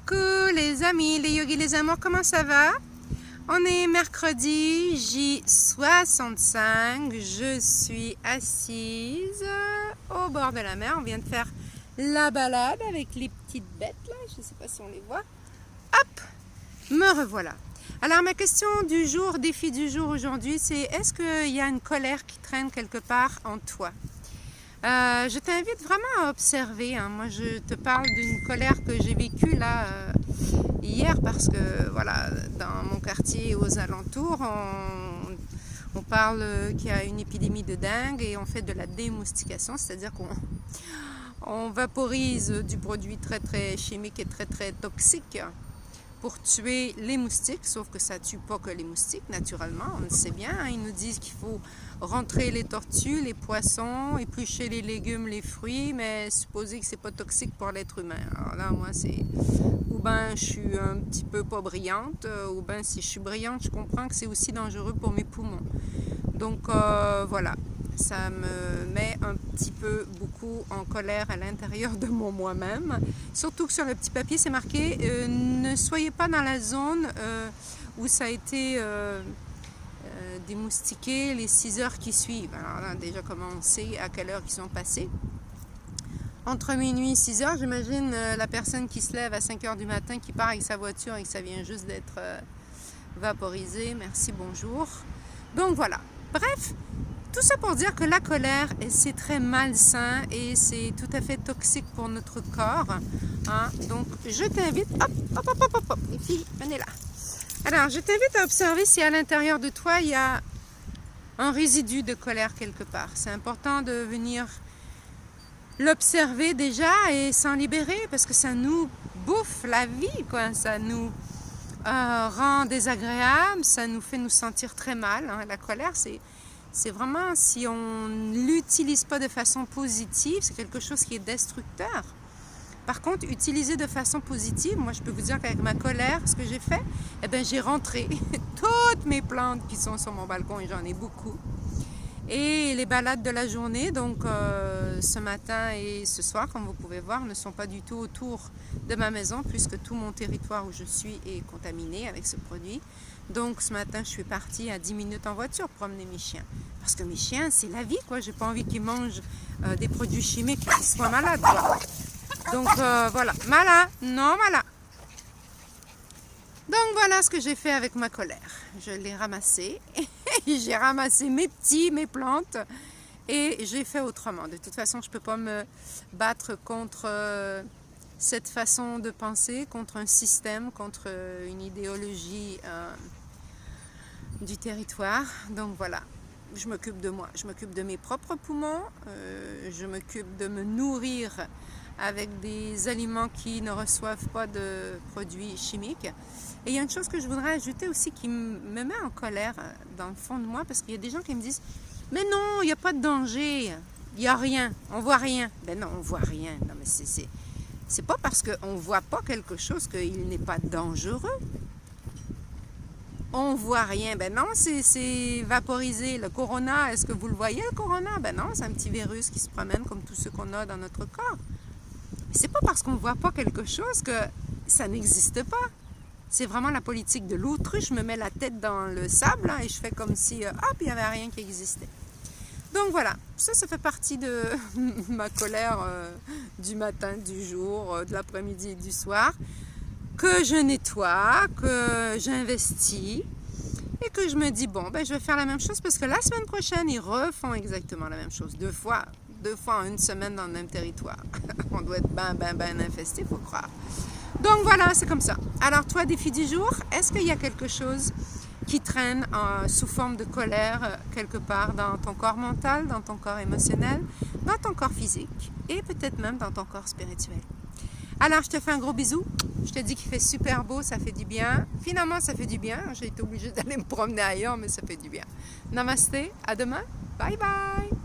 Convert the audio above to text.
Coucou les amis, les yogis, les amours, comment ça va? On est mercredi J65, je suis assise au bord de la mer, on vient de faire la balade avec les petites bêtes là, je ne sais pas si on les voit. Hop, me revoilà. Alors ma question du jour, défi du jour aujourd'hui, c'est est-ce qu'il y a une colère qui traîne quelque part en toi? Je t'invite vraiment à observer, hein. Moi je te parle d'une colère que j'ai vécue là hier parce que voilà, dans mon quartier aux alentours on parle qu'il y a une épidémie de dengue et on fait de la démoustication, c'est-à-dire qu'on vaporise du produit très chimique et très toxique pour tuer les moustiques, sauf que ça ne tue pas que les moustiques, naturellement, on le sait bien. Hein, ils nous disent qu'il faut rentrer les tortues, les poissons, éplucher les légumes, les fruits, mais supposer que c'est pas toxique pour l'être humain. Alors là, moi, c'est ou ben je suis un petit peu pas brillante, ou ben si je suis brillante, je comprends que c'est aussi dangereux pour mes poumons. Donc voilà, ça me met un petit peu beaucoup en colère à l'intérieur de moi-même. Surtout que sur le petit papier, c'est marqué ne soyez pas dans la zone où ça a été démoustiqué les 6 heures qui suivent. Alors là, déjà, comment on sait à quelle heure ils sont passés? Entre minuit et 6 heures, j'imagine la personne qui se lève à 5 heures du matin, qui part avec sa voiture et que ça vient juste d'être vaporisé. Merci, bonjour. Donc voilà. Bref, tout ça pour dire que la colère, c'est très malsain et c'est tout à fait toxique pour notre corps. Hein? Donc, je t'invite, hop, les filles, venez là. Alors, je t'invite à observer si à l'intérieur de toi, il y a un résidu de colère quelque part. C'est important de venir l'observer déjà et s'en libérer parce que ça nous bouffe la vie, quoi. Ça nous rend désagréable, ça nous fait nous sentir très mal. Hein. La colère, c'est vraiment, si on ne l'utilise pas de façon positive, c'est quelque chose qui est destructeur. Par contre, utiliser de façon positive, moi je peux vous dire qu'avec ma colère, ce que j'ai fait, eh bien, j'ai rentré toutes mes plantes qui sont sur mon balcon et j'en ai beaucoup. Et les balades de la journée, donc ce matin et ce soir, comme vous pouvez voir, ne sont pas du tout autour de ma maison puisque tout mon territoire où je suis est contaminé avec ce produit. Donc ce matin, je suis partie à 10 minutes en voiture pour promener mes chiens. Parce que mes chiens, c'est la vie, quoi. J'ai pas envie qu'ils mangent des produits chimiques et qu'ils soient malades, quoi. Donc voilà, mala, non mala. Donc voilà ce que j'ai fait avec ma colère. Je l'ai ramassée, j'ai ramassé mes plantes et j'ai fait autrement. De toute façon, je ne peux pas me battre contre cette façon de penser, contre un système, contre une idéologie du territoire. Donc voilà, je m'occupe de moi, je m'occupe de mes propres poumons, je m'occupe de me nourrir avec des aliments qui ne reçoivent pas de produits chimiques. Et il y a une chose que je voudrais ajouter aussi qui me met en colère dans le fond de moi, parce qu'il y a des gens qui me disent « Mais non, il n'y a pas de danger, il n'y a rien, on ne voit rien. » Ben non, on ne voit rien. Non, mais c'est pas parce qu'on ne voit pas quelque chose qu'il n'est pas dangereux. On ne voit rien. Ben non, c'est vaporisé. Le corona, est-ce que vous le voyez, le corona? Ben non, c'est un petit virus qui se promène comme tous ceux qu'on a dans notre corps. C'est pas parce qu'on ne voit pas quelque chose que ça n'existe pas. C'est vraiment la politique de l'autruche. Je me mets la tête dans le sable là, et je fais comme si hop, il n'y avait rien qui existait. Donc voilà, ça fait partie de ma colère du matin, du jour, de l'après-midi et du soir, que je nettoie, que j'investis et que je me dis bon, ben, je vais faire la même chose parce que la semaine prochaine, ils refont exactement la même chose, deux fois en une semaine dans le même territoire. On doit être ben infesté, il faut croire. Donc voilà, c'est comme ça. Alors toi, défi du jour, est-ce qu'il y a quelque chose qui traîne sous forme de colère quelque part dans ton corps mental, dans ton corps émotionnel, dans ton corps physique et peut-être même dans ton corps spirituel? Alors, je te fais un gros bisou. Je te dis qu'il fait super beau, ça fait du bien. Finalement, ça fait du bien. J'ai été obligée d'aller me promener ailleurs, mais ça fait du bien. Namasté, à demain. Bye bye.